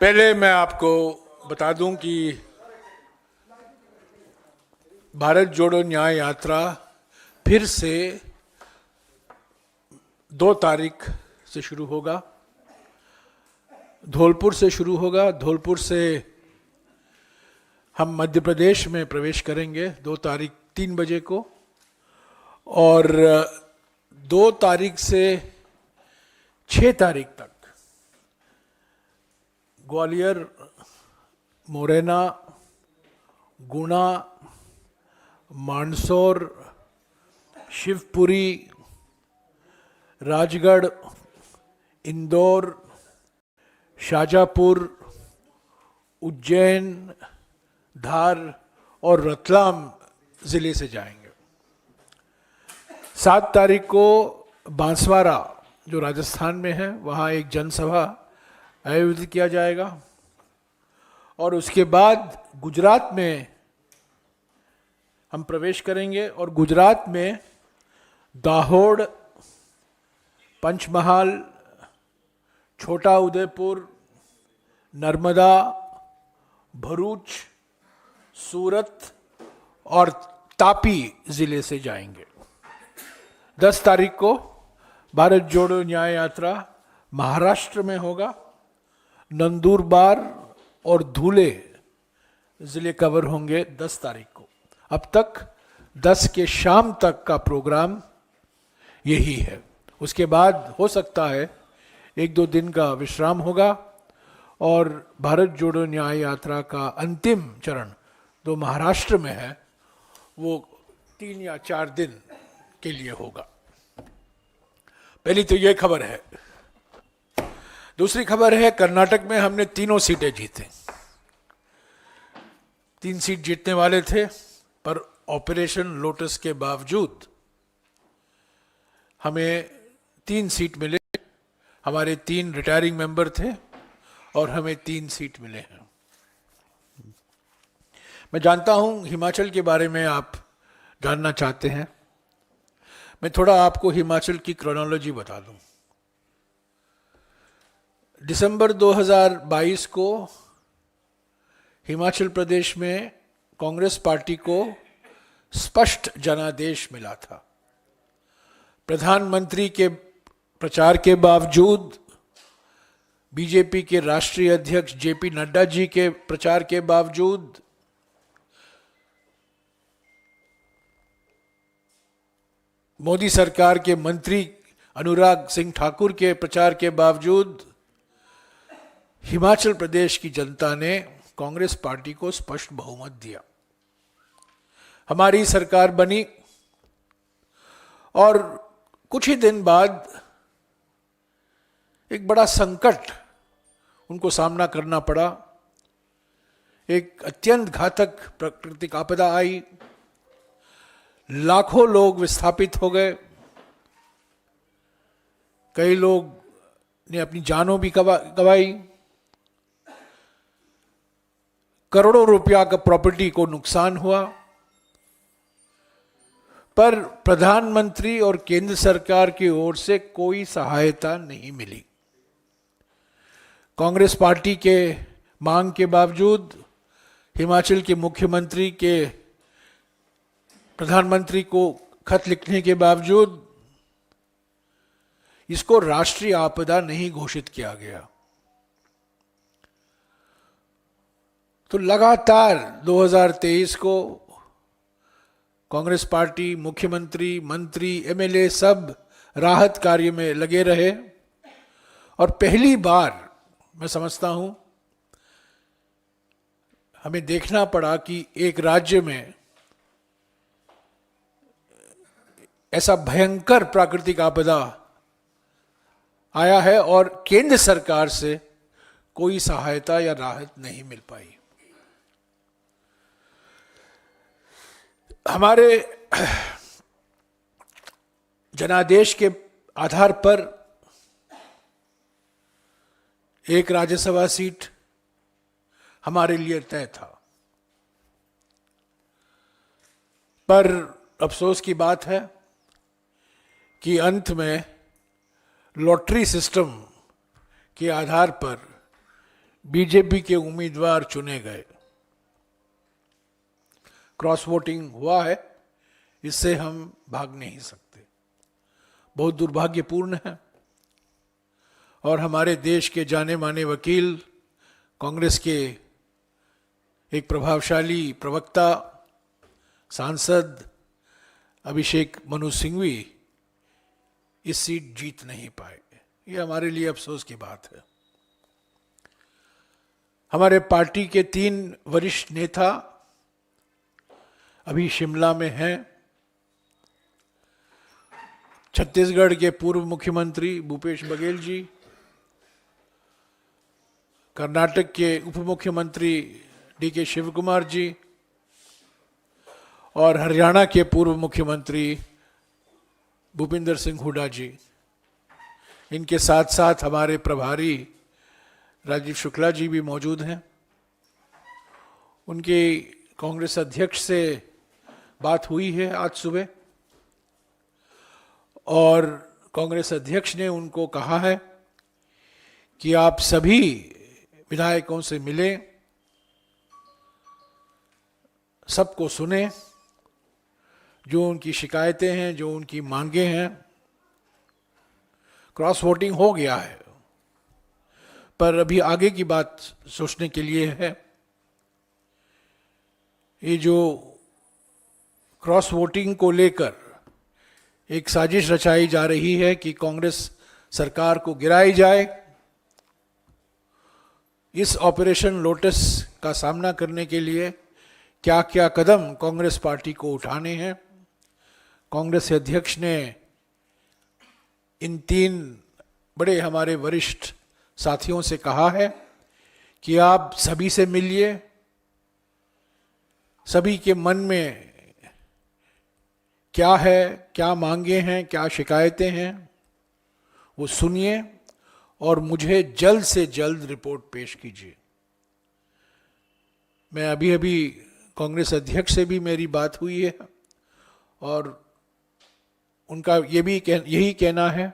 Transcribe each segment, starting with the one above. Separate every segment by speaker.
Speaker 1: पहले मैं आपको बता दूं कि भारत जोड़ो न्याय यात्रा फिर से 2 तारीख से शुरू होगा। धौलपुर से शुरू होगा। धौलपुर से हम मध्य प्रदेश में प्रवेश करेंगे 2 तारीख 3 बजे को, और 2 तारीख से 6 तारीख तक ग्वालियर, मुरैना, गुना, मानसौर, शिवपुरी, राजगढ़, इंदौर, शाजापुर, उज्जैन, धार और रतलाम ज़िले से जाएंगे। 7 तारीख को बांसवाड़ा जो राजस्थान में है वहाँ एक जनसभा आयोजित किया जाएगा, और उसके बाद गुजरात में हम प्रवेश करेंगे, और गुजरात में दाहोद, पंचमहाल, छोटा उदेपुर, नर्मदा, भरूच, सूरत और तापी ज़िले से जाएंगे। 10 तारीख को भारत जोड़ो न्याय यात्रा महाराष्ट्र में होगा। नंदुरबार और धुले ज़िले कवर होंगे 10 तारीख को। अब तक 10 के शाम तक का प्रोग्राम यही है। उसके बाद हो सकता है 1-2 दिन का विश्राम होगा, और भारत जोड़ो न्याय यात्रा का अंतिम चरण जो महाराष्ट्र में है वो 3 या 4 दिन के लिए होगा। पहली तो ये खबर है। दूसरी खबर है, कर्नाटक में हमने 3 सीटें जीते। 3 सीट जीतने वाले थे, पर ऑपरेशन लोटस के बावजूद हमें 3 सीट मिले। हमारे 3 रिटायरिंग मेंबर थे और हमें 3 सीट मिले हैं। मैं जानता हूं हिमाचल के बारे में आप जानना चाहते हैं। मैं थोड़ा आपको हिमाचल की क्रोनोलॉजी बता दूं। दिसंबर 2022 को हिमाचल प्रदेश में कांग्रेस पार्टी को स्पष्ट जनादेश मिला था। प्रधानमंत्री के प्रचार के बावजूद, बीजेपी के राष्ट्रीय अध्यक्ष जेपी नड्डा जी के प्रचार के बावजूद, मोदी सरकार के मंत्री अनुराग सिंह ठाकुर के प्रचार के बावजूद, हिमाचल प्रदेश की जनता ने कांग्रेस पार्टी को स्पष्ट बहुमत दिया। हमारी सरकार बनी, और कुछ ही दिन बाद एक बड़ा संकट उनको सामना करना पड़ा। एक अत्यंत घातक प्राकृतिक आपदा आई। लाखों लोग विस्थापित हो गए। कई लोग ने अपनी जानों भी गंवाई। करोड़ों रुपया का प्रॉपर्टी को नुकसान हुआ, पर प्रधानमंत्री और केंद्र सरकार की ओर से कोई सहायता नहीं मिली। कांग्रेस पार्टी के मांग के बावजूद, हिमाचल के मुख्यमंत्री के प्रधानमंत्री को खत लिखने के बावजूद इसको राष्ट्रीय आपदा नहीं घोषित किया गया। तो लगातार 2023 को कांग्रेस पार्टी, मुख्यमंत्री, मंत्री, एमएलए सब राहत कार्य में लगे रहे, और पहली बार मैं समझता हूं हमें देखना पड़ा कि एक राज्य में ऐसा भयंकर प्राकृतिक आपदा आया है और केंद्र सरकार से कोई सहायता या राहत नहीं मिल पाई। हमारे जनादेश के आधार पर एक राज्यसभा सीट हमारे लिए तय था, पर अफसोस की बात है कि अंत में लॉटरी सिस्टम के आधार पर बीजेपी के उम्मीदवार चुने गए। क्रॉस वोटिंग हुआ है, इससे हम भाग नहीं सकते। बहुत दुर्भाग्यपूर्ण है। और हमारे देश के जाने माने वकील, कांग्रेस के एक प्रभावशाली प्रवक्ता, सांसद अभिषेक मनु सिंघवी इस सीट जीत नहीं पाए। ये हमारे लिए अफसोस की बात है। हमारे पार्टी के 3 वरिष्ठ नेता अभी शिमला में हैं। छत्तीसगढ़ के पूर्व मुख्यमंत्री भूपेश बघेल जी, कर्नाटक के उप मुख्यमंत्री डी.के. शिवकुमार जी और हरियाणा के पूर्व मुख्यमंत्री भूपिंदर सिंह हुड्डा जी। इनके साथ साथ हमारे प्रभारी राजीव शुक्ला जी भी मौजूद हैं। उनके कांग्रेस अध्यक्ष से बात हुई है आज सुबह और कांग्रेस अध्यक्ष ने उनको कहा है कि आप सभी विधायकों से मिलें, सबको सुने, जो उनकी शिकायतें हैं, जो उनकी मांगे हैं। क्रॉस वोटिंग हो गया है, पर अभी आगे की बात सोचने के लिए है। ये जो क्रॉस वोटिंग को लेकर एक साजिश रचाई जा रही है कि कांग्रेस सरकार को गिराई जाए, इस ऑपरेशन लोटस का सामना करने के लिए क्या क्या कदम कांग्रेस पार्टी को उठाने हैं। कांग्रेस अध्यक्ष ने इन 3 बड़े हमारे वरिष्ठ साथियों से कहा है कि आप सभी से मिलिए, सभी के मन में क्या है, क्या मांगे हैं, क्या शिकायतें हैं, वो सुनिए और मुझे जल्द से जल्द रिपोर्ट पेश कीजिए। मैं अभी कांग्रेस अध्यक्ष से भी मेरी बात हुई है और उनका यही कहना है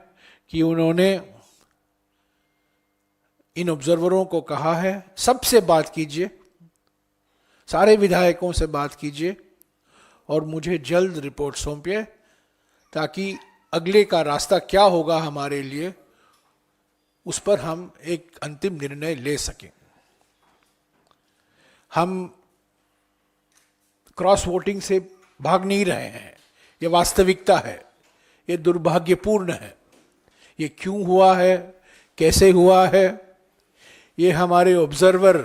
Speaker 1: कि उन्होंने इन ऑब्जर्वरों को कहा है सबसे बात कीजिए, सारे विधायकों से बात कीजिए और मुझे जल्द रिपोर्ट सौंपिए, ताकि अगले का रास्ता क्या होगा हमारे लिए, उस पर हम एक अंतिम निर्णय ले सकें। हम क्रॉस वोटिंग से भाग नहीं रहे हैं, ये वास्तविकता है, ये दुर्भाग्यपूर्ण है। ये क्यों हुआ है, कैसे हुआ है, ये हमारे ऑब्जर्वर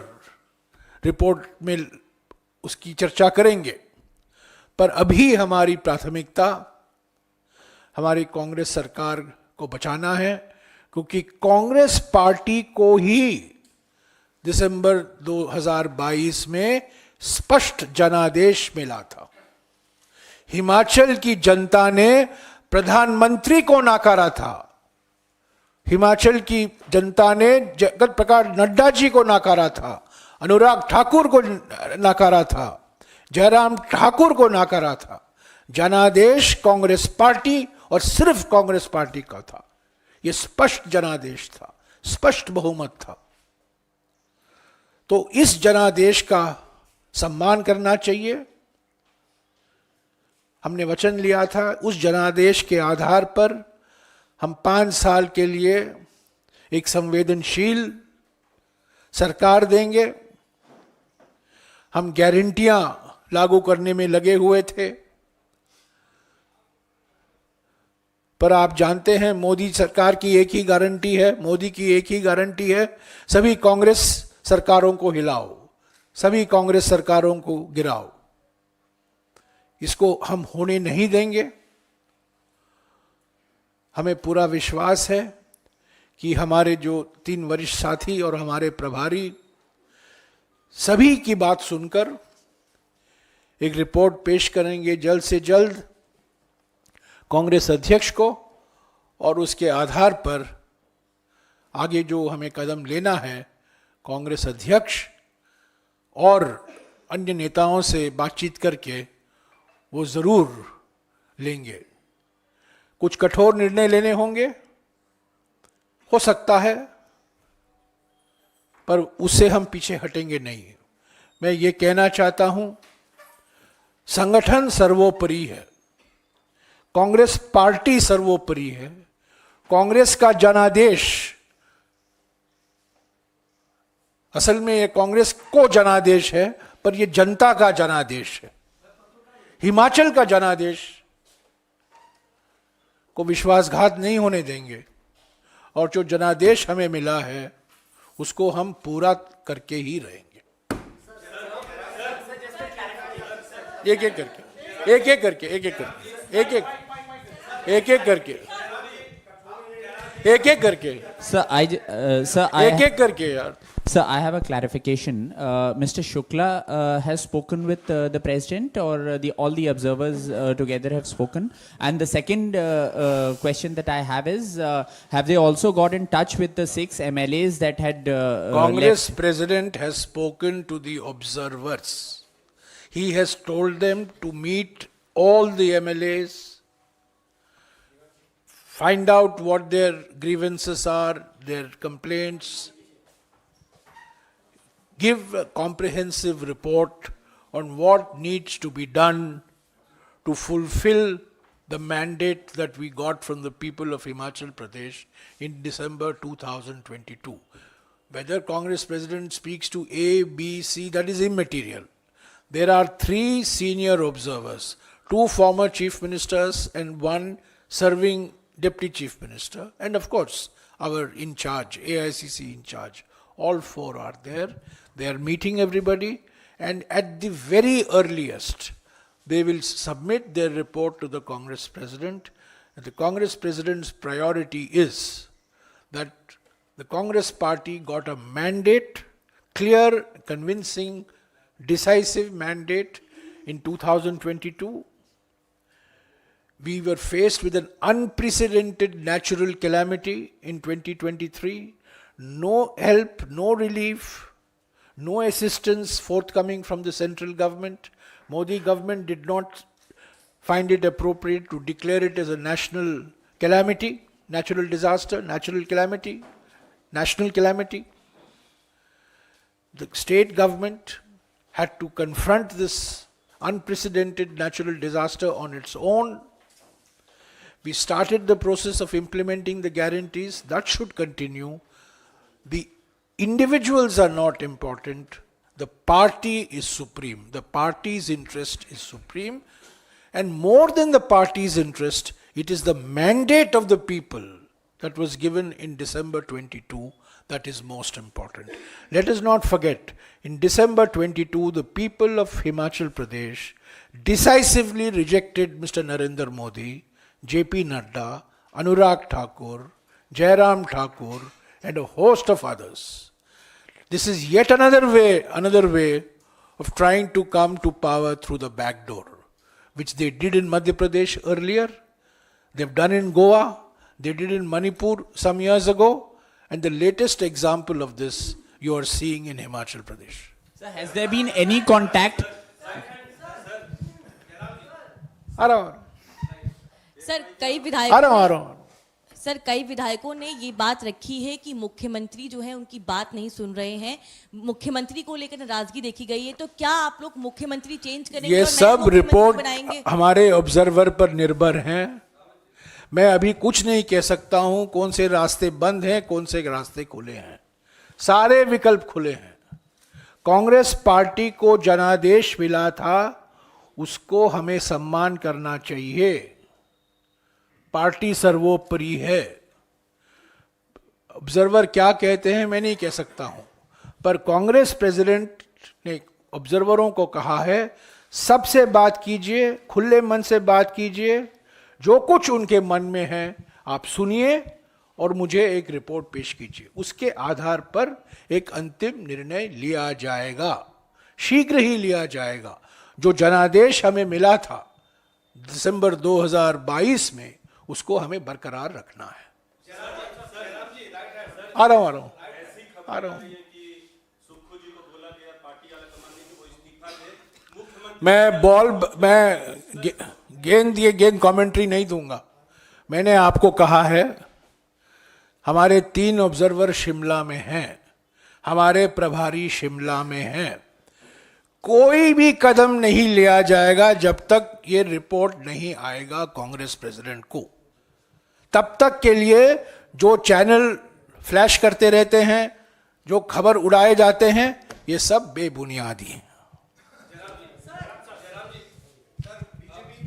Speaker 1: रिपोर्ट में उसकी चर्चा करेंगे। पर अभी हमारी प्राथमिकता हमारी कांग्रेस सरकार को बचाना है, क्योंकि कांग्रेस पार्टी को ही दिसंबर 2022 में स्पष्ट जनादेश मिला था। हिमाचल की जनता ने प्रधानमंत्री को नकारा था, हिमाचल की जनता ने जगत प्रकाश नड्डा जी को नकारा था, अनुराग ठाकुर को नकारा था, जयराम ठाकुर को नकारा था। जनादेश कांग्रेस पार्टी और सिर्फ कांग्रेस पार्टी का था। यह स्पष्ट जनादेश था, स्पष्ट बहुमत था। तो इस जनादेश का सम्मान करना चाहिए। हमने वचन लिया था, उस जनादेश के आधार पर हम 5 साल के लिए एक संवेदनशील सरकार देंगे। हम गारंटियां लागू करने में लगे हुए थे, पर आप जानते हैं मोदी सरकार की एक ही गारंटी है, मोदी की एक ही गारंटी है, सभी कांग्रेस सरकारों को हिलाओ, सभी कांग्रेस सरकारों को गिराओ। इसको हम होने नहीं देंगे। हमें पूरा विश्वास है कि हमारे जो 3 वरिष्ठ साथी और हमारे प्रभारी सभी की बात सुनकर एक रिपोर्ट पेश करेंगे जल्द से जल्द कांग्रेस अध्यक्ष को, और उसके आधार पर आगे जो हमें कदम लेना है कांग्रेस अध्यक्ष और अन्य नेताओं से बातचीत करके वो जरूर लेंगे। कुछ कठोर निर्णय लेने होंगे, हो सकता है पर उससे हम पीछे हटेंगे नहीं। मैं ये कहना चाहता हूं, संगठन सर्वोपरि है, कांग्रेस पार्टी सर्वोपरि है, कांग्रेस का जनादेश, असल में ये कांग्रेस को जनादेश है, पर ये जनता का जनादेश है। हिमाचल का जनादेश को विश्वासघात नहीं होने देंगे, और जो जनादेश हमें मिला है उसको हम पूरा करके ही रहेंगे। एक एक करके, एक एक करके, एक एक करके, एक एक करके, एक एक करके, एक एक करके यार।
Speaker 2: Sir, I have a clarification. Mr. Shukla has spoken with the president, or all the observers together have spoken. And the second question that I have is, have they also got in touch with the 6 MLAs that had
Speaker 1: Congress
Speaker 2: left?
Speaker 1: president has spoken to the observers. He has told them to meet all the MLAs, find out what their grievances are, their complaints, give a comprehensive report on what needs to be done to fulfill the mandate that we got from the people of Himachal Pradesh in December 2022. Whether Congress president speaks to A, B, C, that is immaterial. There are 3 senior observers, 2 former chief ministers and 1 serving deputy chief minister, and of course our in charge, AICC in charge. All 4 are there. They are meeting everybody, and at the very earliest, they will submit their report to the Congress president. And the Congress president's priority is that the Congress party got a mandate, clear, convincing, decisive mandate in 2022. We were faced with an unprecedented natural calamity in 2023. No help, no relief, no assistance forthcoming from the central government. Modi government did not find it appropriate to declare it as a national calamity, natural disaster, natural calamity, national calamity. The state government had to confront this unprecedented natural disaster on its own. We started the process of implementing the guarantees. That should continue. The individuals are not important. The party is supreme. The party's interest is supreme. And more than the party's interest, it is the mandate of the people that was given in December 22 that is most important. Let us not forget, in December 22, the people of Himachal Pradesh decisively rejected Mr. Narendra Modi, JP Nadda, Anurag Thakur, Jairam Thakur, and a host of others. This is yet another way of trying to come to power through the back door, which they did in Madhya Pradesh earlier, they've done in Goa, they did in Manipur some years ago, and the latest example of this you are seeing in Himachal Pradesh.
Speaker 2: Sir, has there been any contact?
Speaker 3: Sir कई विधायकों ने ये बात रखी है कि मुख्यमंत्री जो है उनकी बात नहीं सुन रहे हैं, मुख्यमंत्री को लेकर नाराजगी देखी गई है, तो क्या आप लोग मुख्यमंत्री चेंज करेंगे?
Speaker 1: ये सब रिपोर्ट हमारे ऑब्जर्वर पर निर्भर हैं। मैं अभी कुछ नहीं कह सकता हूं कौन से रास्ते बंद हैं, कौन से रास्ते खुले हैं। सारे विकल्प खुले हैं। कांग्रेस पार्टी को जनादेश मिला था, उसको हमें सम्मान करना चाहिए। पार्टी सर्वोपरि है। ऑब्जर्वर क्या कहते हैं मैं नहीं कह सकता हूं, पर कांग्रेस प्रेसिडेंट ने ऑब्जर्वरों को कहा है सबसे बात कीजिए, खुले मन से बात कीजिए, जो कुछ उनके मन में है आप सुनिए और मुझे एक रिपोर्ट पेश कीजिए। उसके आधार पर एक अंतिम निर्णय लिया जाएगा, शीघ्र ही लिया जाएगा। जो जनादेश हमें मिला था दिसंबर 2022 में, उसको हमें बरकरार रखना है। आ रहा हूं। मैं गेंद कमेंट्री नहीं दूंगा। मैंने आपको कहा है हमारे 3 ऑब्जर्वर शिमला में हैं। हमारे प्रभारी शिमला में हैं। कोई भी कदम नहीं लिया जाएगा जब तक ये रिपोर्ट नहीं आएगा कांग्रेस प्रेसिडेंट को। तब तक के लिए जो चैनल फ्लैश करते रहते हैं, जो खबर उड़ाए जाते हैं, ये सब बेबुनियादी हैं।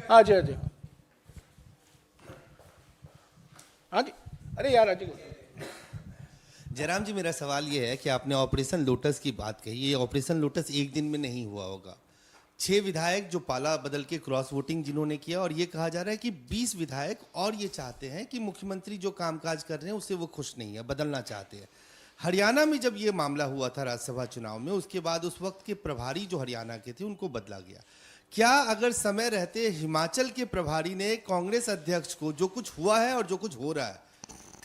Speaker 1: हाँ जी, हाँ जी, हाँ जी। अरे यार, हाँ जी।
Speaker 4: जयराम जी, मेरा सवाल ये है कि आपने ऑपरेशन लोटस की बात कही। ये ऑपरेशन लोटस एक दिन में नहीं हुआ होगा। 6 विधायक जो पाला बदल के क्रॉस वोटिंग जिन्होंने किया, और ये कहा जा रहा है कि 20 विधायक और ये चाहते हैं कि मुख्यमंत्री जो कामकाज कर रहे हैं उससे वो खुश नहीं है, बदलना चाहते हैं। हरियाणा में जब ये मामला हुआ था राज्यसभा चुनाव में, उसके बाद उस वक्त के प्रभारी जो हरियाणा के थे उनको बदला गया। क्या अगर समय रहते हिमाचल के प्रभारी ने कांग्रेस अध्यक्ष को, जो कुछ हुआ है और जो कुछ हो रहा है,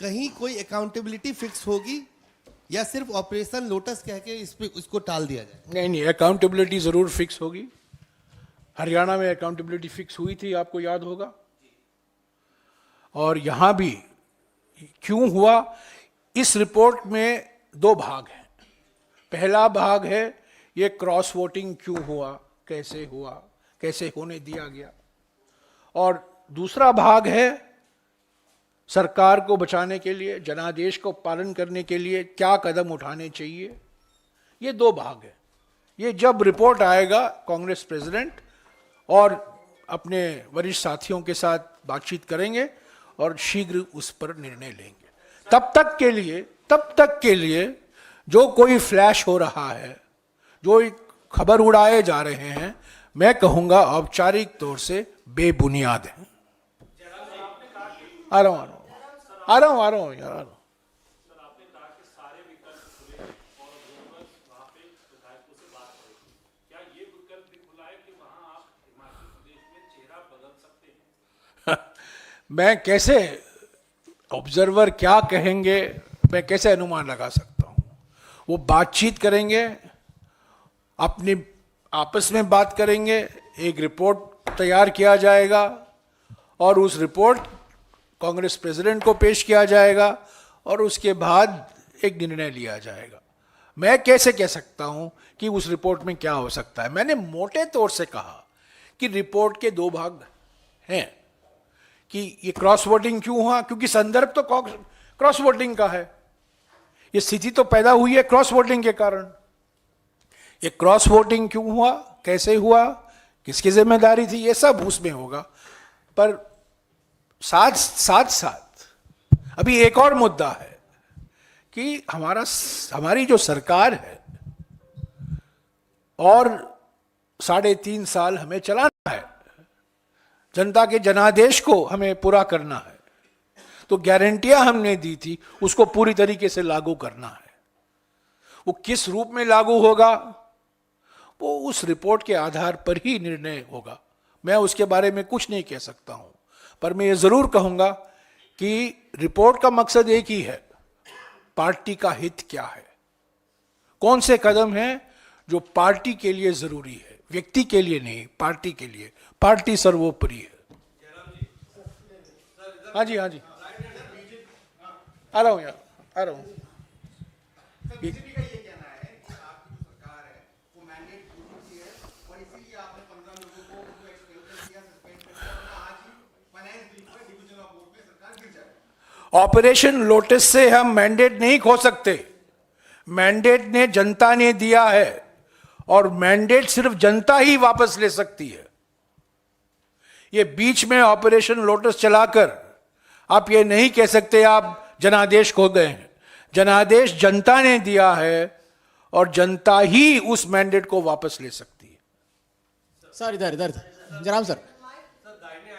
Speaker 4: कहीं कोई अकाउंटेबिलिटी फिक्स होगी, या सिर्फ ऑपरेशन लोटस कह के इसको टाल दिया जाए?
Speaker 1: नहीं नहीं, अकाउंटेबिलिटी जरूर फिक्स होगी। हरियाणा में अकाउंटेबिलिटी फिक्स हुई थी, आपको याद होगा। और यहां भी क्यों हुआ, इस रिपोर्ट में 2 भाग हैं। पहला भाग है ये क्रॉस वोटिंग क्यों हुआ, कैसे होने दिया गया, और दूसरा भाग है सरकार को बचाने के लिए, जनादेश को पालन करने के लिए क्या कदम उठाने चाहिए। ये 2 भाग है। ये जब रिपोर्ट आएगा, कांग्रेस प्रेसिडेंट और अपने वरिष्ठ साथियों के साथ बातचीत करेंगे और शीघ्र उस पर निर्णय लेंगे। तब तक के लिए जो कोई फ्लैश हो रहा है, जो खबर उड़ाए जा रहे हैं, मैं कहूंगा औपचारिक तौर से बेबुनियाद है। आ रहा हूं यार। मैं कैसे, ऑब्जर्वर क्या कहेंगे, मैं कैसे अनुमान लगा सकता हूं। वो बातचीत करेंगे, अपने आपस में बात करेंगे, एक रिपोर्ट तैयार किया जाएगा और उस रिपोर्ट कांग्रेस प्रेसिडेंट को पेश किया जाएगा और उसके बाद एक निर्णय लिया जाएगा। मैं कैसे कह सकता हूं कि उस रिपोर्ट में क्या हो सकता है। मैंने मोटे तौर से कहा कि रिपोर्ट के 2 भाग हैं कि ये क्रॉस वोटिंग क्यों हुआ, क्योंकि संदर्भ तो क्रॉस वोटिंग का है। ये स्थिति तो पैदा हुई है क्रॉस वोटिंग के कारण। ये क्रॉस वोटिंग क्यों हुआ, कैसे हुआ, किसकी जिम्मेदारी थी, ये सब उसमें होगा। पर साथ अभी एक और मुद्दा है कि हमारी जो सरकार है और 3.5 साल हमें चलाना है, जनता के जनादेश को हमें पूरा करना है। तो गारंटियां हमने दी थी, उसको पूरी तरीके से लागू करना है। वो किस रूप में लागू होगा, वो उस रिपोर्ट के आधार पर ही निर्णय होगा। मैं उसके बारे में कुछ नहीं कह सकता हूं, पर मैं ये जरूर कहूंगा कि रिपोर्ट का मकसद एक ही है, पार्टी का हित क्या है, कौन से कदम हैं जो पार्टी के लिए जरूरी है, व्यक्ति के लिए नहीं, पार्टी के लिए। पार्टी सर्वोपरि है। हाँ जी, हाँ जी, आ रहा हूं यार, आ रहा हूं। ऑपरेशन लोटस से हम मैंडेट नहीं खो सकते। मैंडेट ने जनता ने दिया है और मैंडेट सिर्फ जनता ही वापस ले सकती है। ये बीच में ऑपरेशन लोटस चलाकर आप ये नहीं कह सकते आप जनादेश खो गए हैं। जनादेश जनता ने दिया है और जनता ही उस मैंडेट को वापस ले सकती है।
Speaker 5: सर इधर जयराम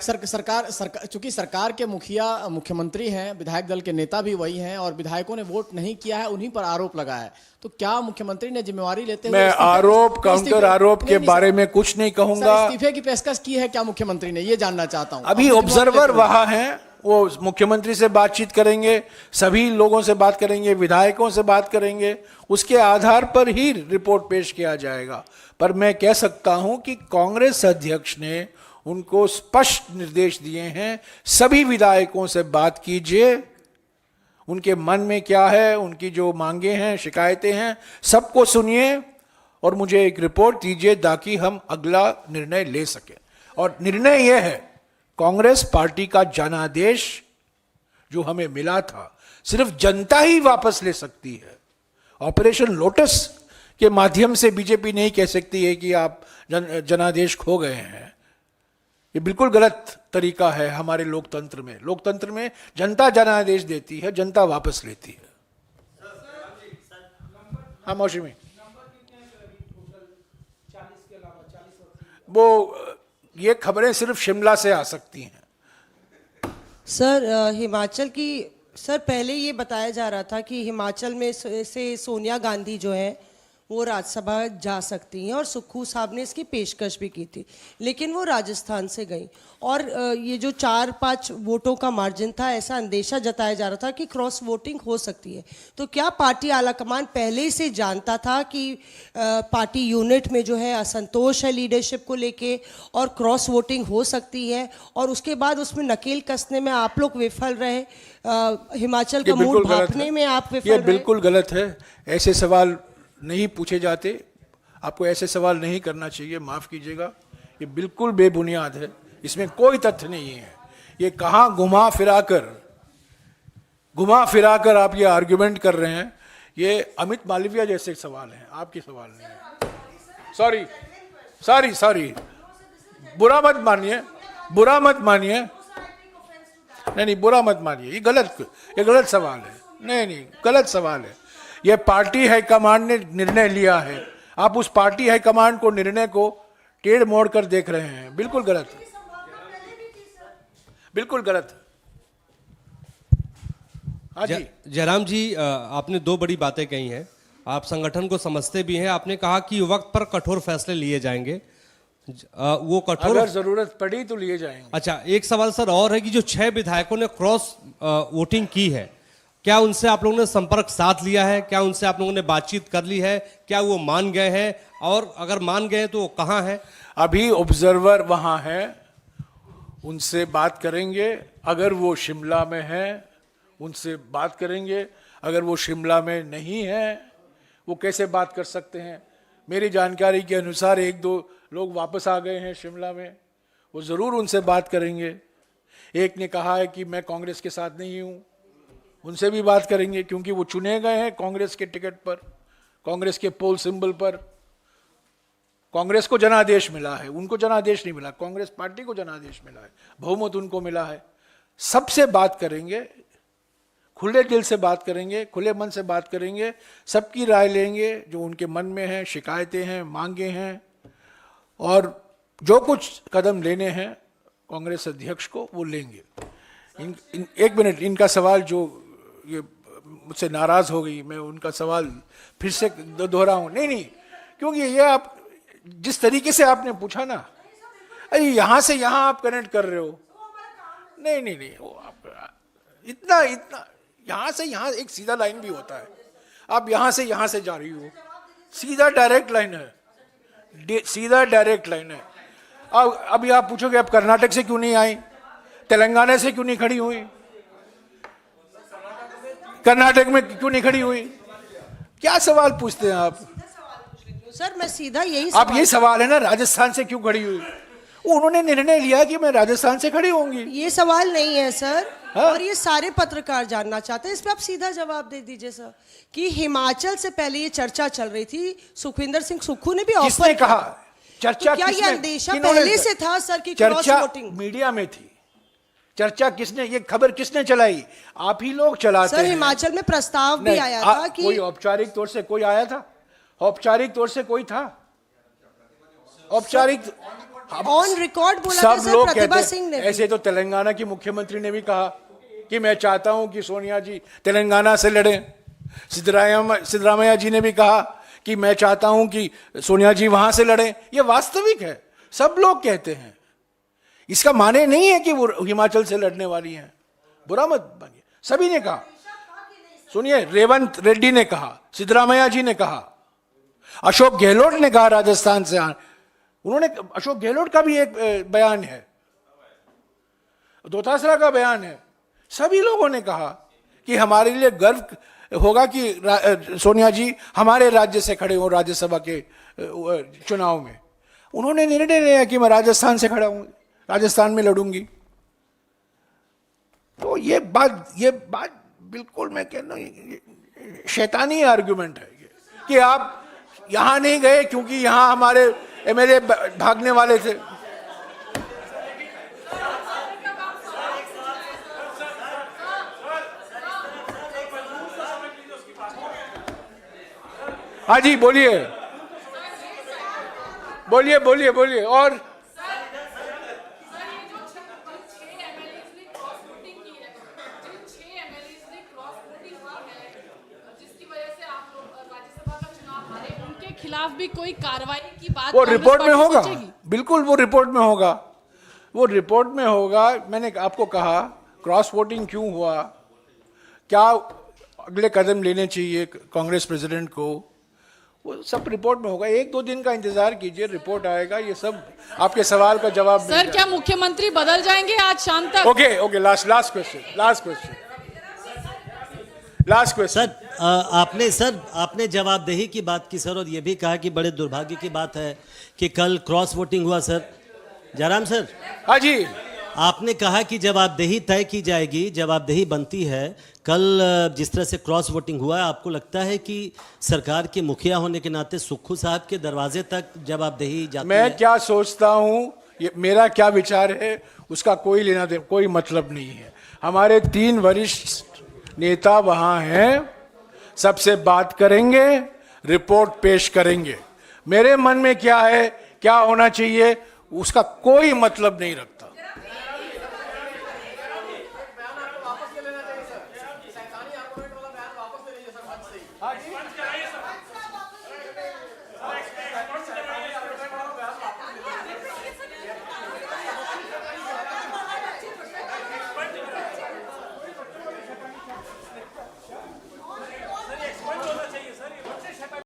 Speaker 5: सरकार चूंकि सरकार के मुखिया मुख्यमंत्री हैं, विधायक दल के नेता भी वही हैं और विधायकों ने वोट नहीं किया है, उन्हीं पर आरोप लगा है। तो क्या मुख्यमंत्री ने जिम्मेवारी लेते हुए
Speaker 1: मैं आरोप काउंटर आरोप के बारे में कुछ नहीं कहूंगा।
Speaker 5: इस्तीफे की पेशकश की है क्या मुख्यमंत्री ने, ये जानना चाहता हूं।
Speaker 1: अभी ऑब्जर्वर वहां हैं, वो मुख्यमंत्री से बातचीत करेंगे, सभी लोगों से बात करेंगे, विधायकों से बात करेंगे, उसके आधार पर ही रिपोर्ट पेश किया जाएगा। पर मैं कह सकता हूं कि कांग्रेस अध्यक्ष ने उनको स्पष्ट निर्देश दिए हैं, सभी विधायकों से बात कीजिए, उनके मन में क्या है, उनकी जो मांगे हैं, शिकायतें हैं, सबको सुनिए और मुझे एक रिपोर्ट दीजिए ताकि हम अगला निर्णय ले सकें। और निर्णय यह है, कांग्रेस पार्टी का जनादेश जो हमें मिला था सिर्फ जनता ही वापस ले सकती है। ऑपरेशन लोटस के माध्यम से बीजेपी नहीं कह सकती है कि आप जनादेश खो गए हैं। ये बिल्कुल गलत तरीका है हमारे लोकतंत्र में। लोकतंत्र में जनता जनादेश देती है, जनता वापस लेती है। हाँ मौसमी, वो ये खबरें सिर्फ शिमला से आ सकती हैं।
Speaker 6: सर हिमाचल की, सर पहले ये बताया जा रहा था कि हिमाचल में से सोनिया गांधी जो है वो राज्यसभा जा सकती हैं और सुक्खू साहब ने इसकी पेशकश भी की थी, लेकिन वो राजस्थान से गई और ये जो 4-5 वोटों का मार्जिन था, ऐसा अंदेशा जताया जा रहा था कि क्रॉस वोटिंग हो सकती है। तो क्या पार्टी आलाकमान पहले से जानता था कि पार्टी यूनिट में जो है असंतोष है लीडरशिप को लेके और क्रॉस वोटिंग हो सकती है, और उसके बाद उसमें नकेल कसने में आप लोग विफल रहे, हिमाचल का मूड भांपने में आप विफल
Speaker 1: ये
Speaker 6: रहे?
Speaker 1: बिल्कुल गलत है। ऐसे सवाल नहीं पूछे जाते, आपको ऐसे सवाल नहीं करना चाहिए, माफ कीजिएगा। ये बिल्कुल बेबुनियाद है, इसमें कोई तथ्य नहीं है। ये कहाँ घुमा फिराकर आप ये आर्ग्यूमेंट कर रहे हैं। ये अमित मालविया जैसे सवाल हैं, आपके सवाल नहीं है। सॉरी, बुरा मत मानिए, बुरा मत मानिए, नहीं बुरा मत मानिए। ये गलत सवाल है। नहीं, गलत सवाल है। यह पार्टी हाईकमांड ने निर्णय लिया है, आप उस पार्टी हाईकमांड को निर्णय को टेढ़ मोड़ कर देख रहे हैं। बिल्कुल गलत है, बिल्कुल गलत है। हाँ जी
Speaker 7: जयराम जी, आपने 2 बड़ी बातें कही हैं। आप संगठन को समझते भी हैं। आपने कहा कि वक्त पर कठोर फैसले लिए जाएंगे। वो कठोर,
Speaker 1: अगर जरूरत पड़ी तो लिए जाएंगे।
Speaker 7: अच्छा, एक सवाल सर और है कि जो 6 विधायकों ने क्रॉस वोटिंग की है, क्या उनसे आप लोगों ने संपर्क साध लिया है? क्या उनसे आप लोगों ने बातचीत कर ली है? क्या वो मान गए हैं? और अगर मान गए तो वो कहाँ हैं?
Speaker 1: अभी ऑब्जर्वर वहां है, उनसे बात करेंगे। अगर वो शिमला में है उनसे बात करेंगे। अगर वो शिमला में नहीं है, वो कैसे बात कर सकते हैं? मेरी जानकारी के अनुसार 1-2 लोग वापस आ गए हैं शिमला में, वो जरूर उनसे बात करेंगे। एक ने कहा है कि मैं कांग्रेस के साथ नहीं हूं, उनसे भी बात करेंगे, क्योंकि वो चुने गए हैं कांग्रेस के टिकट पर, कांग्रेस के पोल सिंबल पर। कांग्रेस को जनादेश मिला है, उनको जनादेश नहीं मिला, कांग्रेस पार्टी को जनादेश मिला है, बहुमत उनको मिला है। सबसे बात करेंगे, खुले दिल से बात करेंगे, खुले मन से बात करेंगे, सबकी राय लेंगे, जो उनके मन में है, शिकायतें हैं, मांगे हैं, और जो कुछ कदम लेने हैं कांग्रेस अध्यक्ष को वो लेंगे। एक मिनट, इनका सवाल जो ये मुझसे नाराज हो गई, मैं उनका सवाल फिर से दोहराऊं? नहीं, क्योंकि ये आप जिस तरीके से आपने पूछा ना, अरे यहां से यहां आप कनेक्ट कर रहे हो। नहीं, वो आप इतना यहां से यहां एक सीधा लाइन भी होता है, आप यहां से जा रही हो, सीधा डायरेक्ट लाइन है, सीधा डायरेक्ट लाइन है। अब अभी आप पूछोगे आप कर्नाटक से क्यों नहीं आई, तेलंगाना से क्यों नहीं खड़ी हुई, कर्नाटक में क्यों नहीं खड़ी हुई? क्या सवाल पूछते हैं आप?
Speaker 6: सर मैं सीधा यही
Speaker 1: आप ये सवाल है ना, राजस्थान से क्यों खड़ी हुई? उन्होंने निर्णय लिया कि मैं राजस्थान से खड़ी होंगी।
Speaker 6: ये सवाल नहीं है सर।
Speaker 1: हाँ?
Speaker 6: और ये सारे पत्रकार जानना चाहते हैं, इस पे आप सीधा जवाब दे दीजिए सर, कि हिमाचल से पहले ये चर्चा चल रही थी, सुखविंदर सिंह सुक्खू ने भी
Speaker 1: किसने
Speaker 6: ऑफर
Speaker 1: कहा? चर्चा
Speaker 6: तो क्या ये
Speaker 1: किसने?
Speaker 6: अंदेशा
Speaker 1: किन्होंने?
Speaker 6: पहले से था सर कि क्रॉस
Speaker 1: चर्चा
Speaker 6: वोटिंग?
Speaker 1: मीडिया में थी। चर्चा किसने, ये खबर किसने चलाई? आप ही लोग चलाते
Speaker 6: सर
Speaker 1: हैं।
Speaker 6: हिमाचल में प्रस्ताव भी
Speaker 1: नहीं,
Speaker 6: आया था कि
Speaker 1: कोई औपचारिक तौर से कोई आया था? औपचारिक तौर से कोई था? औपचारिक
Speaker 6: ऑन रिकॉर्ड बोला था
Speaker 1: सब
Speaker 6: सर
Speaker 1: लोग
Speaker 6: प्रतिभा
Speaker 1: कहते
Speaker 6: सिंह ने
Speaker 1: हैं।
Speaker 6: भी।
Speaker 1: ऐसे तो तेलंगाना की मुख्यमंत्री ने भी कहा कि मैं चाहता हूं कि सोनिया जी तेलंगाना से लड़ें। सिद्धरामैया जी ने भी कहा कि मैं चाहता हूं कि सोनिया जी वहां से लड़ें। ये वास्तविक है, सब लोग कहते हैं। इसका माने नहीं है कि वो हिमाचल से लड़ने वाली हैं, बुरा मत मानिए। सभी ने कहा, सुनिए, रेवंत रेड्डी ने कहा, सिद्धरामैया जी ने कहा, अशोक गहलोत ने कहा राजस्थान से उन्होंने, अशोक गहलोत का भी एक बयान है, दोतासरा का बयान है, सभी लोगों ने कहा कि हमारे लिए गर्व होगा कि सोनिया जी हमारे राज्य से खड़े हों राज्यसभा के चुनाव में। उन्होंने निर्णय लिया कि मैं राजस्थान से खड़ा हूं, राजस्थान में लड़ूंगी। तो ये बात बिल्कुल मैं कह रहा हूं शैतानी आर्गुमेंट है कि आप यहां नहीं गए क्योंकि यहां हमारे एमएलए भागने वाले थे। हाँ जी, बोलिए बोलिए बोलिए बोलिए। और
Speaker 8: खिलाफ भी कोई कार्रवाई की बात
Speaker 1: वो
Speaker 8: कांग्रेस
Speaker 1: रिपोर्ट में
Speaker 8: पार्टी
Speaker 1: होगा,
Speaker 8: सोचेगी?
Speaker 1: बिल्कुल वो रिपोर्ट में होगा, वो रिपोर्ट में होगा। मैंने आपको कहा क्रॉस वोटिंग क्यों हुआ, क्या अगले कदम लेने चाहिए कांग्रेस प्रेसिडेंट को, वो सब रिपोर्ट में होगा। 1-2 दिन का इंतजार कीजिए, रिपोर्ट आएगा, ये सब आपके सवाल का जवाब मिल
Speaker 8: सर
Speaker 1: जाएगा।
Speaker 8: क्या मुख्यमंत्री बदल जाएंगे आज शाम तक?
Speaker 1: Okay, last question.
Speaker 9: सर आपने जवाबदेही की बात की सर, और ये भी कहा कि बड़े दुर्भाग्य की बात है कि कल क्रॉस वोटिंग हुआ सर। जयराम सर,
Speaker 1: हाँ जी,
Speaker 9: आपने कहा कि जवाबदेही तय की जाएगी, जवाबदेही बनती है। कल जिस तरह से क्रॉस वोटिंग हुआ है, आपको लगता है कि सरकार के मुखिया होने के नाते सुक्खू साहब के दरवाजे तक जवाबदेही जाती
Speaker 1: मैं
Speaker 9: है?
Speaker 1: क्या सोचता हूं, ये मेरा क्या विचार है, उसका कोई मतलब नहीं है। हमारे 3 वरिष्ठ नेता वहां हैं, सबसे बात करेंगे, रिपोर्ट पेश करेंगे। मेरे मन में क्या है, क्या होना चाहिए, उसका कोई मतलब नहीं रखता।